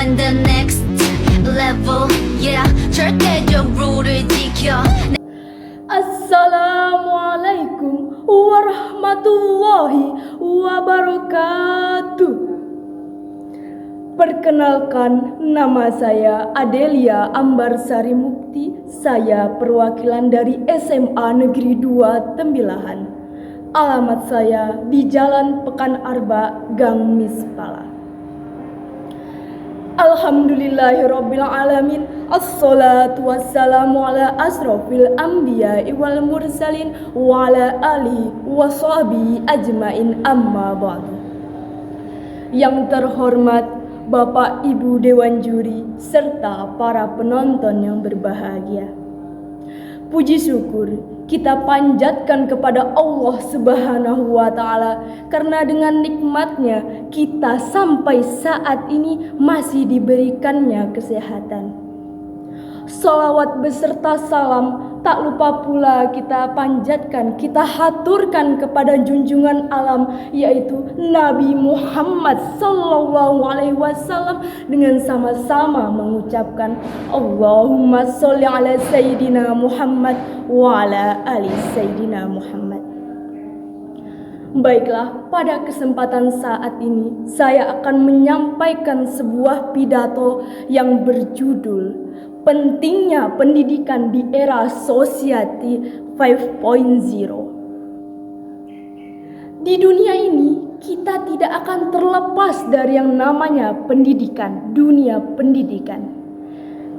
on the next level. Yeah, 절대적으로를 지켜. Assalamualaikum warahmatullahi wabarakatuh. Perkenalkan, nama saya Adelia Ambarsari Mukti. Saya perwakilan dari SMA Negeri 2 Tembilahan. Alamat saya di Jalan Pekan Arba, Gang Mispala. Alhamdulillahirabbil alamin. Assalatu wassalamu ala asrofil anbiya'i wal mursalin wa ala alihi wa sahbihi ajmain, amma ba'du. Yang terhormat Bapak Ibu Dewan Juri serta para penonton yang berbahagia, puji syukur kita panjatkan kepada Allah Subhanahu wa Ta'ala, karena dengan nikmatnya kita sampai saat ini masih diberikannya kesehatan. Sholawat beserta salam tak lupa pula kita panjatkan, kita haturkan kepada junjungan alam, yaitu Nabi Muhammad Sallallahu Alaihi Wasallam, dengan sama-sama mengucapkan Allahumma sholli ala Sayyidina Muhammad wa ala ali Sayyidina Muhammad. Baiklah, pada kesempatan saat ini saya akan menyampaikan sebuah pidato yang berjudul Pentingnya Pendidikan di Era Society 5.0. Di dunia ini kita tidak akan terlepas dari yang namanya pendidikan, dunia pendidikan.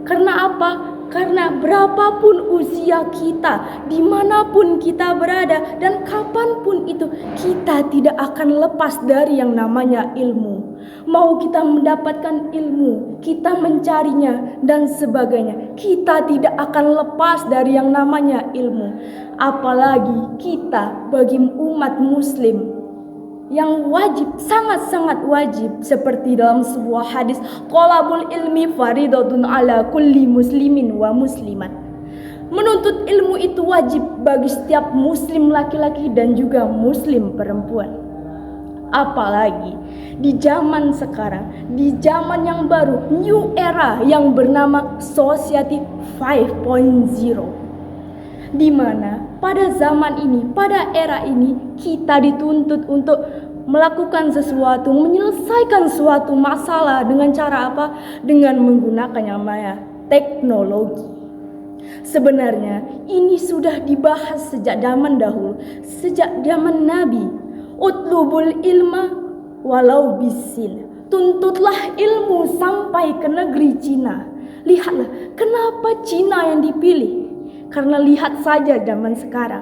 Karena apa? Karena berapapun usia kita, dimanapun kita berada, dan kapanpun itu, kita tidak akan lepas dari yang namanya ilmu. Mau kita mendapatkan ilmu, kita mencarinya, dan sebagainya, kita tidak akan lepas dari yang namanya ilmu. Apalagi kita bagi umat muslim yang wajib, sangat-sangat wajib, seperti dalam sebuah hadis, thalabul ilmi faridatun ala kulli muslimin wa muslimat. Menuntut ilmu itu wajib bagi setiap muslim laki-laki dan juga muslim perempuan. Apalagi di zaman sekarang, di zaman yang baru, new era yang bernama Society 5.0, di mana pada zaman ini, pada era ini, kita dituntut untuk melakukan sesuatu, menyelesaikan suatu masalah dengan cara apa? Dengan menggunakan yang namanya teknologi. Sebenarnya ini sudah dibahas sejak zaman dahulu, sejak zaman Nabi. Utlubul ilma walau bisin. Tuntutlah ilmu sampai ke negeri Cina. Lihatlah, kenapa Cina yang dipilih? Karena lihat saja zaman sekarang,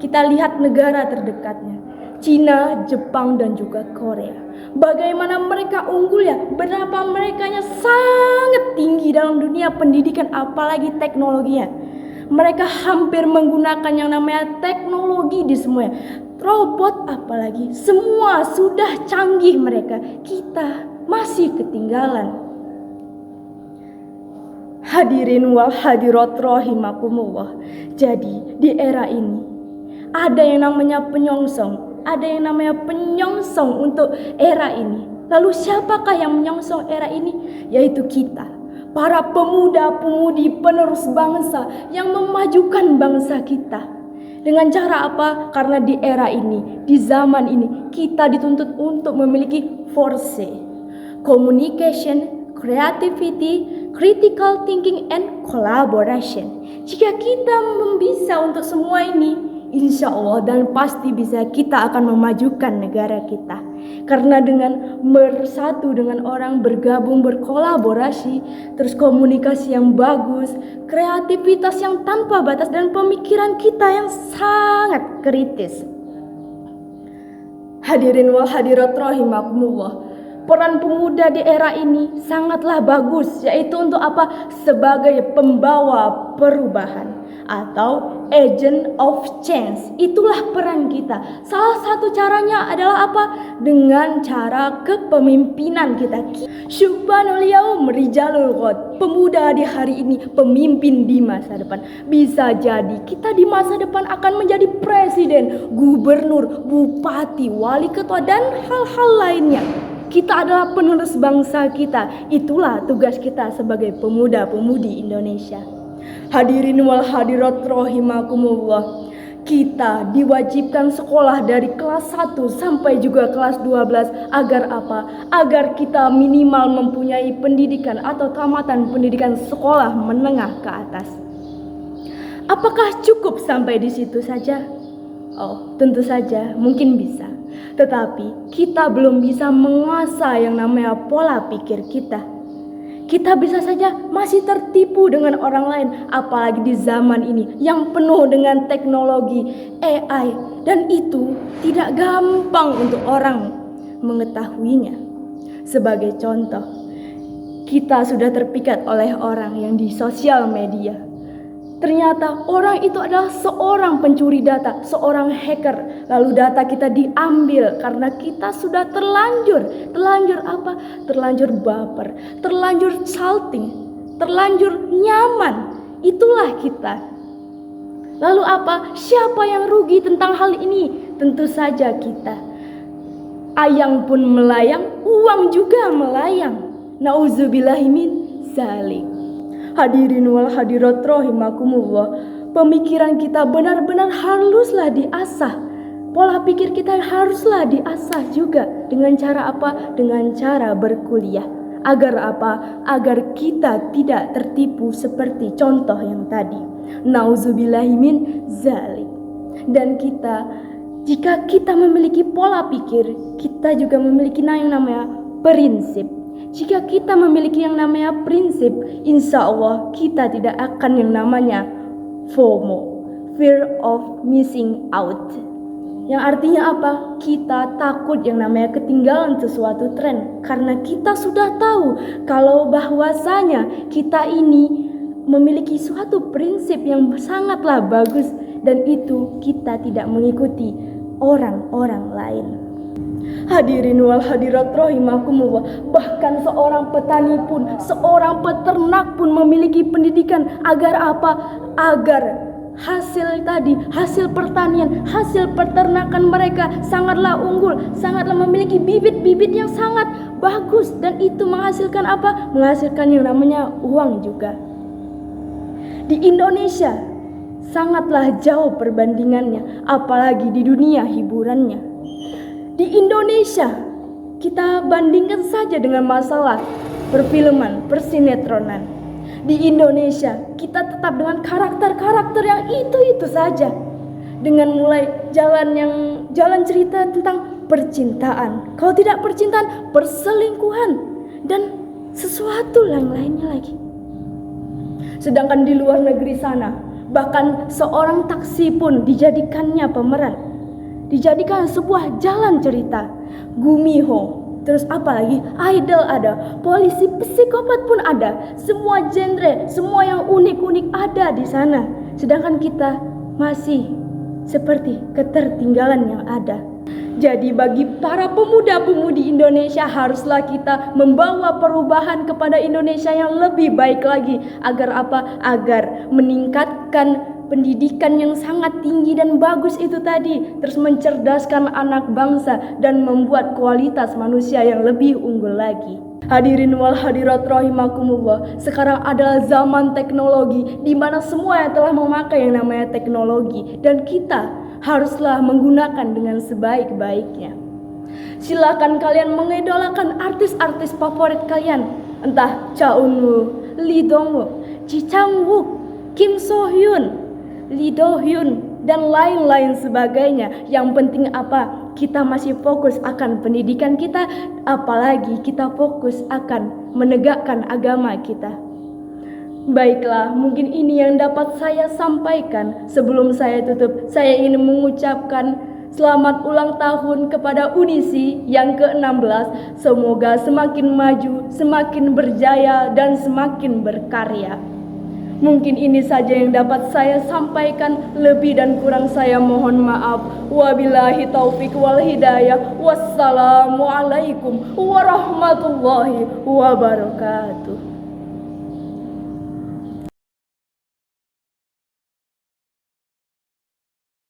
kita lihat negara terdekatnya, Cina, Jepang, dan juga Korea. Bagaimana mereka unggulnya, berapa merekanya sangat tinggi dalam dunia pendidikan, apalagi teknologinya. Mereka hampir menggunakan yang namanya teknologi di semuanya. Robot apalagi, semua sudah canggih mereka. Kita masih ketinggalan. Hadirin wal hadirat rahimakumullah. Jadi di era ini ada yang namanya penyongsong, ada yang namanya penyongsong untuk era ini. Lalu siapakah yang menyongsong era ini? Yaitu kita, para pemuda-pemudi penerus bangsa yang memajukan bangsa kita. Dengan cara apa? Karena di era ini, di zaman ini, kita dituntut untuk memiliki force, communication, creativity, critical thinking, and collaboration. Jika kita bisa untuk semua ini, insya Allah dan pasti bisa, kita akan memajukan negara kita. Karena dengan bersatu dengan orang, bergabung, berkolaborasi, terus komunikasi yang bagus, kreativitas yang tanpa batas, dan pemikiran kita yang sangat kritis. Hadirin wal hadirat rahimakumullah. Peran pemuda di era ini sangatlah bagus, yaitu untuk apa? Sebagai pembawa perubahan atau agent of change. Itulah peran kita. Salah satu caranya adalah apa? Dengan cara kepemimpinan kita. Syubhanul yaum rijalul ghad. Pemuda di hari ini pemimpin di masa depan. Bisa jadi kita di masa depan akan menjadi presiden, gubernur, bupati, wali kota, dan hal-hal lainnya. kita adalah penerus bangsa kita. Itulah tugas kita sebagai pemuda-pemudi Indonesia. Hadirin wal hadirat rahimakumullah. Kita diwajibkan sekolah dari kelas 1 sampai juga kelas 12 agar apa? Agar kita minimal mempunyai pendidikan atau tamatan pendidikan sekolah menengah ke atas. Apakah cukup sampai di situ saja? Oh, tentu saja mungkin bisa. Tetapi kita belum bisa mengasah yang namanya pola pikir kita. Kita bisa saja masih tertipu dengan orang lain, apalagi di zaman ini yang penuh dengan teknologi AI, dan itu tidak gampang untuk orang mengetahuinya. Sebagai contoh, kita sudah terpikat oleh orang yang di sosial media. Ternyata orang itu adalah seorang pencuri data, seorang hacker. Lalu data kita diambil karena kita sudah terlanjur apa? Terlanjur baper, terlanjur salting, terlanjur nyaman. Itulah kita. Lalu apa? Siapa yang rugi tentang hal ini? Tentu saja kita. Ayang pun melayang, uang juga melayang. Nauzubillahi min zalik. Hadirin wal hadirat rahimakumullah, pemikiran kita benar-benar haruslah diasah. Pola pikir kita haruslah diasah juga. Dengan cara apa? Dengan cara berkuliah. Agar apa? Agar kita tidak tertipu seperti contoh yang tadi. Nauzubillahi min zalik. Dan kita, jika kita memiliki pola pikir, kita juga memiliki yang namanya prinsip. Jika kita memiliki yang namanya prinsip, insya Allah kita tidak akan yang namanya FOMO, fear of missing out. Yang artinya apa? Kita takut yang namanya ketinggalan sesuatu tren. Karena kita sudah tahu kalau bahwasanya kita ini memiliki suatu prinsip yang sangatlah bagus, dan itu kita tidak mengikuti orang-orang lain. Hadirin wal hadirat rahimakumullah, bahkan seorang petani pun, seorang peternak pun memiliki pendidikan. Agar apa? Agar hasil tadi, hasil pertanian, hasil peternakan mereka sangatlah unggul, sangatlah memiliki bibit-bibit yang sangat bagus, dan itu menghasilkan apa? Menghasilkan yang namanya uang juga. Di Indonesia sangatlah jauh perbandingannya, apalagi di dunia hiburannya. Di Indonesia, kita bandingkan saja dengan masalah perfilman, persinetronan. Di Indonesia, kita tetap dengan karakter-karakter yang itu-itu saja. Dengan mulai jalan cerita tentang percintaan. Kalau tidak percintaan, perselingkuhan, dan sesuatu lainnya lagi. Sedangkan di luar negeri sana, bahkan seorang taksi pun dijadikannya pemeran. Dijadikan sebuah jalan cerita. Gumiho, terus apa lagi? Idol ada, polisi psikopat pun ada. Semua genre, semua yang unik-unik ada di sana. Sedangkan kita masih seperti ketertinggalan yang ada. Jadi bagi para pemuda-pemudi Indonesia, haruslah kita membawa perubahan kepada Indonesia yang lebih baik lagi. Agar apa? Agar meningkatkan pendidikan yang sangat tinggi dan bagus itu tadi, terus mencerdaskan anak bangsa dan membuat kualitas manusia yang lebih unggul lagi. Hadirin wal hadirat rahimakumullah, sekarang adalah zaman teknologi di mana semua yang telah memakai yang namanya teknologi, dan kita haruslah menggunakan dengan sebaik-baiknya. Silakan kalian mengidolakan artis-artis favorit kalian, entah Cha Eun-woo, Lee Dong-wook, Ji Chang-wook, Kim So Hyun, Lee Do Hyun, dan lain-lain sebagainya. Yang penting apa? Kita masih fokus akan pendidikan kita, apalagi kita fokus akan menegakkan agama kita. Baiklah, mungkin ini yang dapat saya sampaikan. Sebelum saya tutup, saya ingin mengucapkan selamat ulang tahun kepada Unisi yang ke-16. Semoga semakin maju, semakin berjaya, dan semakin berkarya. Mungkin ini saja yang dapat saya sampaikan. Lebih dan kurang saya mohon maaf. Wabillahi taufik wal hidayah. Wassalamualaikum warahmatullahi wabarakatuh.